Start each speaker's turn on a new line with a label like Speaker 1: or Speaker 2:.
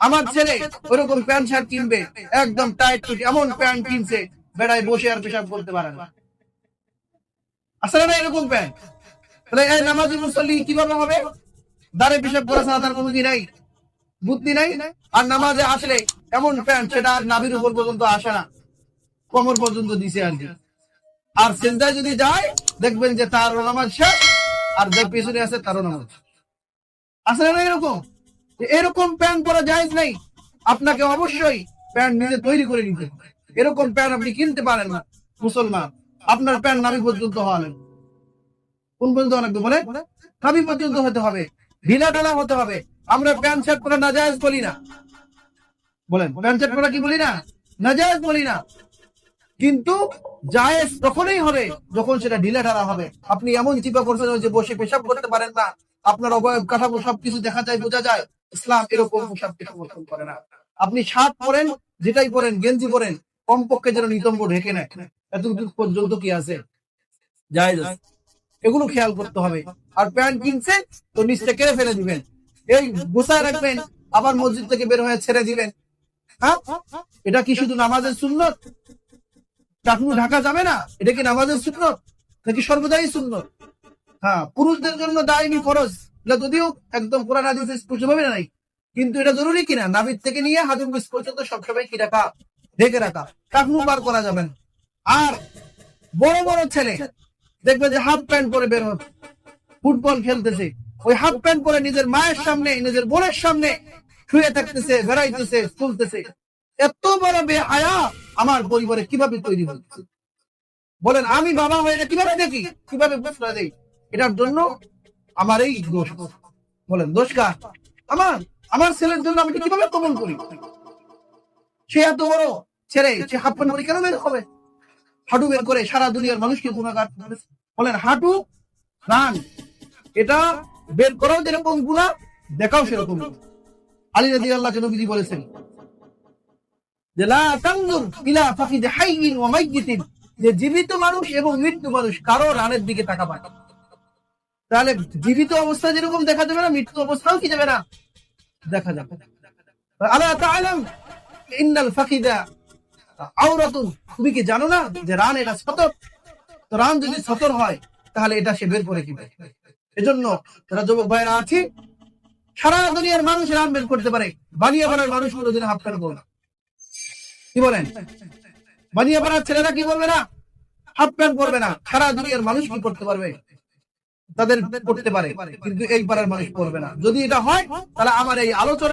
Speaker 1: আমার ছেলে ওরকম প্যান্ট শার্ট কিনবে, একদম টাইট ফিট, এমন প্যান্ট কিনছে বেড়ায় বসে আর পেশাব করতে পারে না। আসলে না এরকম প্যান্ট, তাহলে এই নামাজি মুসল্লি কিভাবে হবে? দাঁড়ে পেশাব করা ছাড়া তার কোনো কি নাই, বুদ্ধি নাই। আর নামাজে আসলে এমন প্যান্ট, সেটা আর নাভির উপর পর্যন্ত আসে না, কোমর পর্যন্ত দিছে আর কি। আর সেজদায় যদি যায় দেখবেন যে তার নামাজ শেষ, আর যে পিছনে আছে তারও নামাজ। আসলে না এরকম? এরকম প্যান্ট পরা জায়েজ নাই। আপনাকে অবশ্যই প্যান্ট নিজে তৈরি করে নিতে হবে। এরকম প্যান্ট আপনি কিনতে পারেন না মুসলমান। আপনার প্যান্ট নাভি পর্যন্ত হওয়া লাগবে। কোন পর্যন্ত লাগবে বলে? নাভি পর্যন্ত হতে হবে, ঢিলা ঢালা হতে হবে। আমরা প্যান্ট শার্ট পরা নাজায়েজ বলি না, বলেন প্যান্ট শার্ট পরা কি বলি না? নাজায়েজ বলি না। কিন্তু জায়েজ তখনই হবে যখন সেটা ঢিলা ঢালা হবে। আপনি এমন চিপা করছেন যে বসে পেশাব করতে পারেন না, আপনার অবয়ব কাঠামো সবকিছু দেখা যায়, বোঝা যায়। ইসলাম এরকম পোশাক সমর্থন করে না। আপনি শার্ট পরেন, যেটাই পরেন, গেঞ্জি পরেন, কমপক্ষে যেন নিতম্ব ঢেকে নেয়, এতটুকু পর্যন্ত কি আছে, জায়েজ আছে। এগুলো খেয়াল করতে হবে। আর প্যান্ট কিনছে তো নিচটা কেড়ে ফেলে দিবেন, এই গোছায় রাখবেন, আবার মসজিদ থেকে বের হয়ে ছেড়ে দিবেন। হ্যাঁ, এটা কি শুধু নামাজের সুন্নত? টাকনু ঢাকা যাবে না, এটা কি নামাজের সুন্নত নাকি সর্বদাই সুন্নত? হ্যাঁ, পুরুষদের জন্য দায়নি ফরজ, এটা যদিও একদম কোরআন হাদিসে স্পষ্টভাবে নাই, কিন্তু এটা জরুরি কিনা নাভির থেকে নিয়ে হাজুর বিষ পর্যন্ত সবসময় কি রাখা, ঢেকে রাখা, টাকনু বার করা যাবে না। আর বড় বড় ছেলে দেখবে যে হাফ প্যান্ট পরে বের হচ্ছে, ফুটবল খেলতেছে, ওই হাফ প্যান্ট পরে নিজের মায়ের সামনে, নিজের বোনের সামনে শুয়ে থাকতেছে, বেড়াইতেছে, চলতেছে। এত বড় বেহায়া আমার পরিবারে কিভাবে তৈরি হচ্ছে? বলেন, আমি বাবা হয়ে এটা কিভাবে দেখি, কিভাবে প্রশ্রয় দেই? এটার জন্য আমার এই দোষ। বলেন দোষ কার? আমার। আমার ছেলের জন্য আমি কিভাবে কবল করি? সে এত বড় ছেলে, সে হাফ প্যান্ট পরে কেন বের হবে? হাঁটু বের করে সারা দুনিয়ার মানুষকে গুণাগার। বলেন হাঁটু, রান, এটা বের করাও যেরকম গুণা, দেখাও সেরকম। আলী রাদিয়াল্লাহু আনহু নবীজি বলেছেন যে লা তানজুর ইলা ফাকিদ হাইয়িন ওয়া মাইয়িতিন, যে জীবিত মানুষ এবং মৃত্যু মানুষ কারো রানের দিকে তাকাবে না। তাহলে জীবিত অবস্থা যেরকম দেখা যাবে না, মৃত্যু অবস্থাও কি যাবে না, দেখা যাবে। আলা তাআলাম ইন্নাল ফাকিদা আওরাতুন, তুমি কি জানো না যে রান এটা সতর? তো রান যদি সতর হয় তাহলে এটা সে বের করে কিভাবে? এজন্য যারা যুবক ভাইরা আছে, সারা দুনিয়ার মানুষ রান বের করতে পারে, বানিয়াপাড়ার মানুষ কোনোদিন হাফ প্যান্ট পরবে না। কি বলেন? বানিয়াপাড়ার ছেলেরা কি বলবে না, হাফ প্যান্ট পরবে না। সারা দুনিয়ার মানুষ কি করতে পারবে? তাদের করতে পারে, কিন্তু এই পাড়ার মানুষ পড়বে না। যদি এটা হয় তাহলে আমার এই আলোচনা